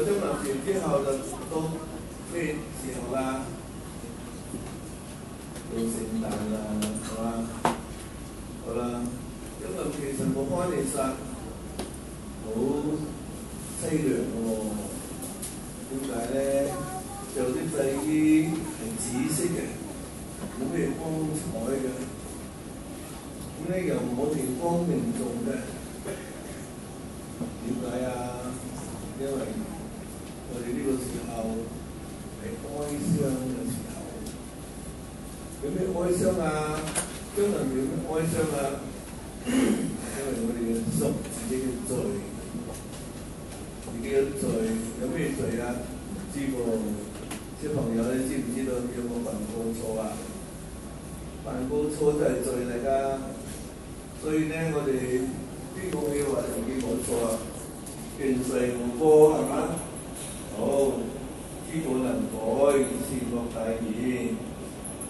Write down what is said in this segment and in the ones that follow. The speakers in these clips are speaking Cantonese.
咗中臨期之後就到咩時候啦？到聖誕啦，係嘛？好啦，中臨期神冇開其實好凄涼喎。點解咧？就啲祭衣係紫色嘅，冇咩光彩嘅。咁咧又冇地光明眾嘅。點解啊？因為我哋呢個時候係哀傷嘅時候。有咩哀傷啊？將來有咩哀傷啊？因為我哋要贖自己嘅罪，自己嘅罪有咩罪啊？知喎，小朋友你知唔知道有冇犯過錯啊？犯過錯就係罪嚟㗎。所以咧，我哋邊個可以話自己冇錯啊？權勢無過係嘛？好，知過能改，善莫大焉。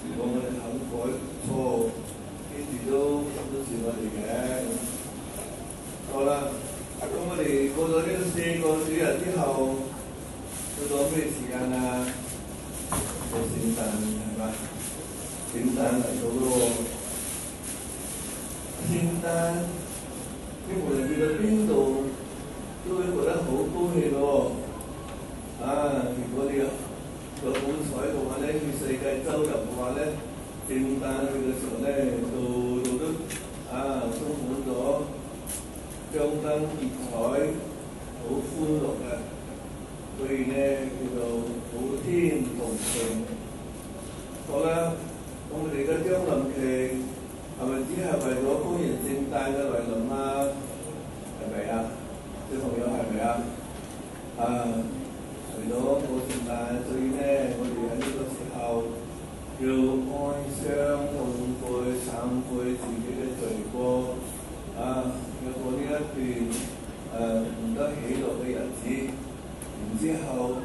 如果我哋肯改錯，跟住都算我哋嘅。好啦，咁我哋過咗呢4個主日之後，到咗咩時間啊？到聖誕係嘛？聖誕嚟到咯。聖誕，你無論去到邊度，都會覺得好高興咯。如果你有好彩嘅話咧，去世界周遊嘅話咧，聖誕去嘅時候咧，度度都充滿咗張燈結彩，好歡樂嘅。所以咧叫做普天同慶。好啦，咁我哋嘅將臨期係咪只係為咗歡迎聖誕嘅來臨啊？係咪啊？小朋友係咪啊？為咗過聖誕，所以咧我哋喺呢個時候要哀傷、痛悔、懺悔自己嘅罪過，要過呢一段唔得喜樂嘅日子。然之後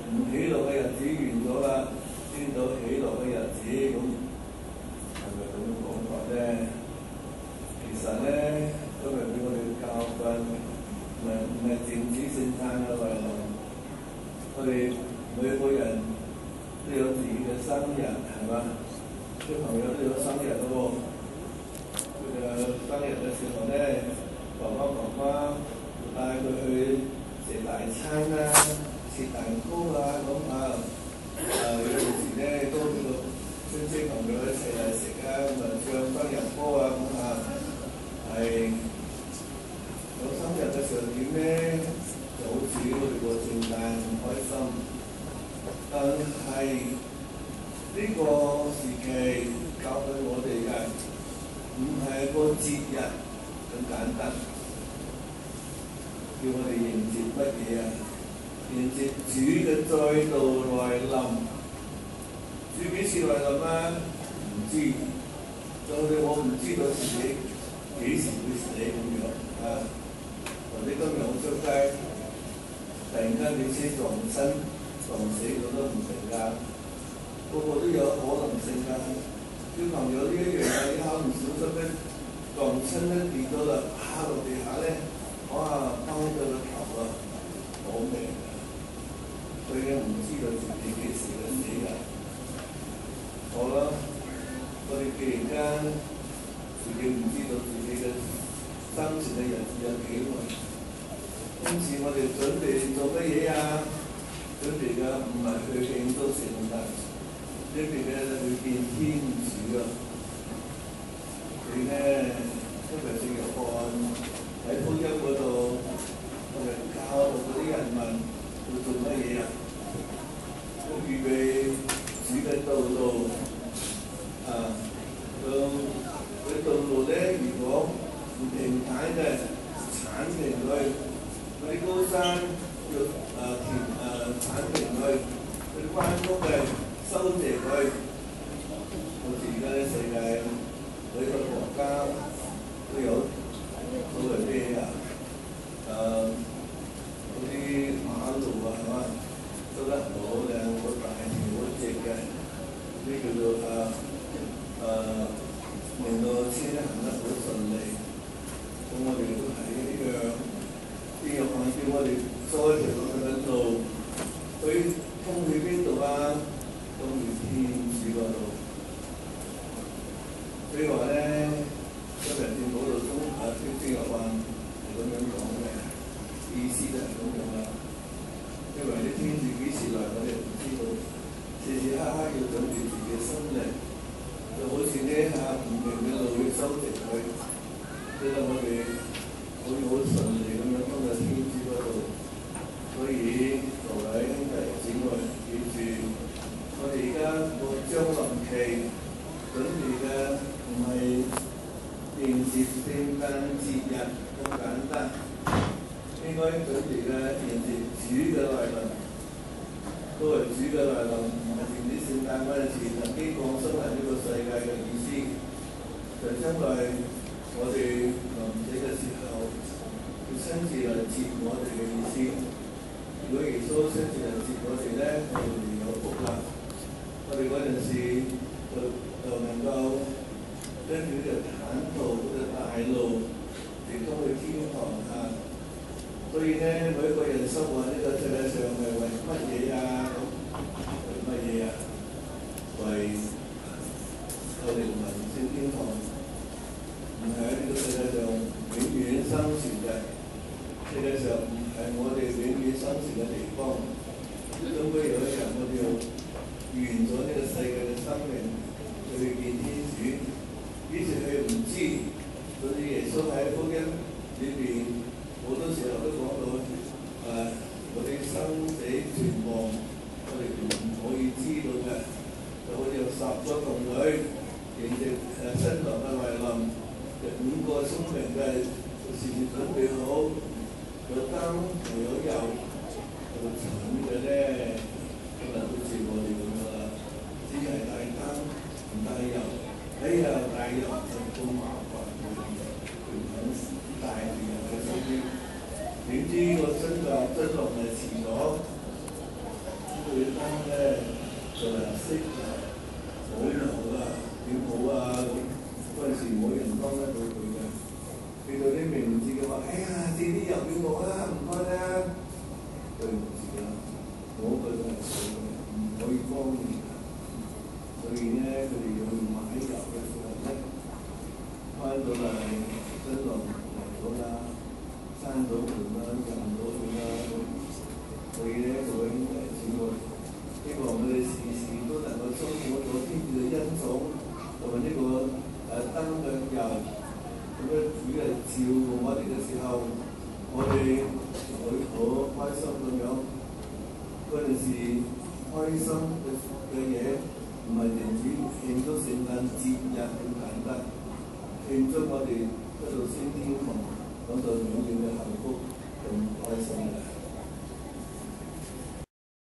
唔喜樂嘅日子完咗啦，先到喜樂嘅日子，咁係咪咁樣講法咧？其實咧都係俾我哋教訓，唔係淨止聖誕嘅來臨。我哋每個人都有自己嘅生日，係嘛？小朋友都有生日咯喎。佢哋生日嘅時候咧，爸爸帶佢去食大餐啊，切蛋糕啊咁啊。有陣時咧都叫做親戚朋友一齊嚟食啊，咁唱生日歌啊咁啊。係有生日嘅時候點咧？就好似我哋過聖誕咁開心，但係呢個時期教訓我哋嘅唔係個節日咁簡單，叫我哋迎接乜嘢啊？迎接主嘅再度來臨。主幾時來臨啊？唔知，就好似我唔知道自己幾時會死咁樣啊！或者今日我出街，突然間俾車撞親撞死我都唔定㗎，個個都有可能性㗎。小朋友呢一樣啊，一下唔小心咧撞親咧跌咗啦，趴落地下咧，哇崩咗個頭啊，攞命㗎！所以咧唔知道自己幾時會死㗎。好啦，我哋既然間自己唔知道自己嘅生存嘅日子有幾耐。因此我哋準備做乜嘢啊？準備嘅唔係去慶祝聖誕，準備嘅去見天主啊！所以咧，今日聖約翰喺福音嗰度，我哋教導嗰啲人民要做乜嘢啊？要預備主嘅道路佢道路咧，如果唔平坦嘅剷平佢。嗰啲高山要剷平佢，嗰啲彎曲嘅修直佢。好似而家啲世界每個國家都有所謂咩嗰啲馬路啊，係嘛？修得好靚，好大條，好直嘅，呢叫做令到車行得好順利。咁我哋都係呢樣。呢個環境我哋所有條咁嘅路該準備嘅迎接主嘅來臨，都係主嘅來臨，唔係淨止聖誕嗰陣時曾經降生喺呢個世界嘅意思，就因為我哋臨死嘅時候，佢親自嚟接我哋嘅意思。如果耶穌親自嚟接我哋咧，我哋有福啦。我哋嗰陣時就能夠跟住呢個坦途嗰個大路，直通去天堂啊！所以咧，每一個人生活喺呢個世界上係為乜嘢啊？為乜嘢啊？為個靈魂升天堂，唔係喺呢個世界上永遠生存嘅。世界上唔係我哋永遠生存嘅地方。總歸有一日我哋要完咗呢個世界嘅生命，去見天主。於是佢唔知，所以耶穌喺福音裏邊好多時候都講到我哋生死存亡，我哋唔可以知道嘅。就好似有10個童女迎接新郎嘅來臨，有5個聰明嘅事前準備好，有燈又有油，有蠢嘅咧，可能好似我哋咁噶啦，只係帶燈唔帶油，帶油就好麻煩嘅，佢唔肯帶住人嘅身邊。點知個新郎係遲咗，佢燈咧就熄啦，冇油啦，點好啊？嗰陣時冇人幫得到佢嘅，去到啲名字嘅話，哎呀，借啲油俾我啦，唔該啦，對唔住啦，我個人係唔可以幫你嘅，所以咧佢哋要買油嘅時候咧，翻到嚟新郎嚟咗啦。閂咗門啦，入唔到去啦，所以咧各位姊妹，希望我哋時時都能夠充滿咗天主嘅恩寵，同埋呢個燈嘅油，咁樣主嚟照顧我哋嘅時候，我哋會好開心咁樣。嗰陣時開心嘅嘢唔係淨止慶祝聖誕節日咁簡單，慶祝我哋得到升天堂。講到永遠嘅幸福，咁開心嘅。